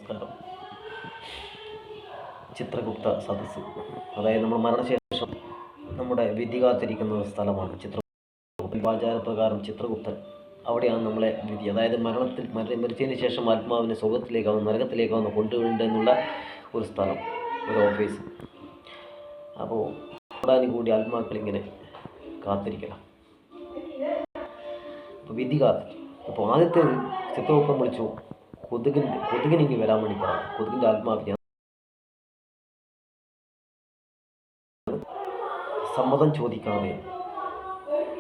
നമസ്കാരം. ചിത്രഗുപ്ത സദസ്സ്, അതായത് നമ്മൾ മരണശേഷം നമ്മുടെ വിധി കാത്തിരിക്കുന്ന സ്ഥലമാണ് ആചാരപ്രകാരം ചിത്രഗുപ്തൻ. അവിടെയാണ് നമ്മളെ വിധി, അതായത് മരിച്ചതിന് ശേഷം ആത്മാവിനെ സ്വർഗത്തിലേക്കാവുന്ന നരകത്തിലേക്കാവുന്ന കൊണ്ടുവിടേണ്ടെന്നുള്ള ഒരു സ്ഥലം, ഒരു ഓഫീസ്. അപ്പോൾ കൂടി ആത്മാക്കളിങ്ങനെ കാത്തിരിക്കണം. അപ്പോൾ വിധി കാത്തിരിക്കും. അപ്പോൾ ആദ്യത്തെ ചിത്രഗുപ്തൻ വിളിച്ചു കൊതുകിനെങ്കിൽ വരാൻ വേണ്ടി പറഞ്ഞു. കൊതുകിൻ്റെ ആത്മാവിനെ സമ്മതം ചോദിക്കാതെ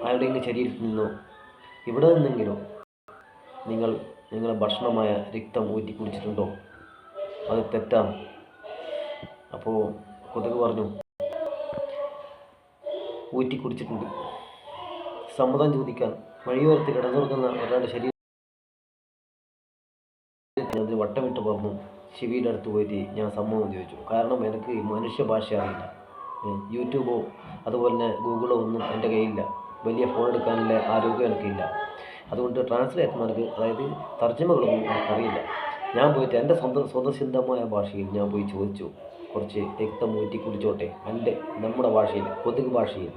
അയാളുടെ ശരീരത്തിൽ നിന്നോ ഇവിടെ നിന്നെങ്കിലോ നിങ്ങളുടെ ഭക്ഷണമായ രക്തം ഊറ്റി കുടിച്ചിട്ടുണ്ടോ? അത് തെറ്റാണ്. അപ്പോൾ കൊതുക് പറഞ്ഞു, ഊറ്റി കുടിച്ചിട്ടുണ്ട്. സമ്മതം ചോദിക്കാൻ വഴിയോരത്ത് കിടന്നുറങ്ങുന്ന ഒരാളുടെ ശരീരം അതിന് വട്ടമിട്ട് പറഞ്ഞു. ശിവിയുടെ അടുത്ത് പോയിട്ട് ഞാൻ സമ്മതം ചോദിച്ചു. കാരണം എനിക്ക് മനുഷ്യ ഭാഷ അറിയില്ല, യൂട്യൂബോ അതുപോലെ തന്നെ ഗൂഗിളോ ഒന്നും എൻ്റെ കയ്യിലില്ല, വലിയ ഫോൺ എടുക്കാനുള്ള ആരോഗ്യം എനിക്കില്ല. അതുകൊണ്ട് ട്രാൻസ്ലേറ്റർമാർക്ക്, അതായത് തർജ്ജമകളൊന്നും എനിക്കറിയില്ല. ഞാൻ പോയിട്ട് എൻ്റെ സ്വതസിദ്ധമായ ഭാഷയിൽ ഞാൻ പോയി ചോദിച്ചു, കുറച്ച് രക്തം ഊറ്റി കുടിച്ചോട്ടെ നമ്മുടെ ഭാഷയിൽ, കൊതുക് ഭാഷയിൽ.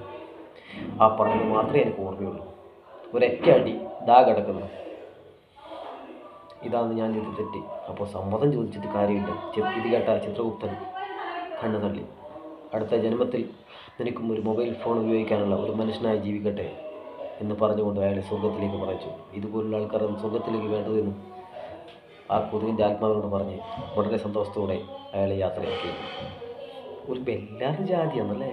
ആ പറഞ്ഞത് മാത്രമേ എനിക്ക് ഓർമ്മയുള്ളൂ. ഒരൊറ്റ അടി കിടക്കുന്നു. ഇതാണ് ഞാൻ ചെയ്ത് തെറ്റി. അപ്പോൾ സമ്മതം ചോദിച്ചിട്ട് കാര്യമില്ല. ഇത് കേട്ട ചിത്രഗുപ്തൻ കണ്ണു തള്ളി. അടുത്ത ജന്മത്തിൽ നിനക്കും ഒരു മൊബൈൽ ഫോൺ ഉപയോഗിക്കാനുള്ള ഒരു മനുഷ്യനായി ജീവിക്കട്ടെ എന്ന് പറഞ്ഞുകൊണ്ട് അയാളെ സ്വർഗത്തിലേക്ക് പറയിച്ചു. ഇതുപോലുള്ള ആൾക്കാരാണ് സ്വർഗത്തിലേക്ക് വേണ്ടതെന്നും ആ കൊതുകിൻ്റെ ആത്മാവിനോട് പറഞ്ഞ് വളരെ സന്തോഷത്തോടെ അയാളെ യാത്രയാക്കി. ഒരു ബെല്ലാറ് ജാതിയാണല്ലേ.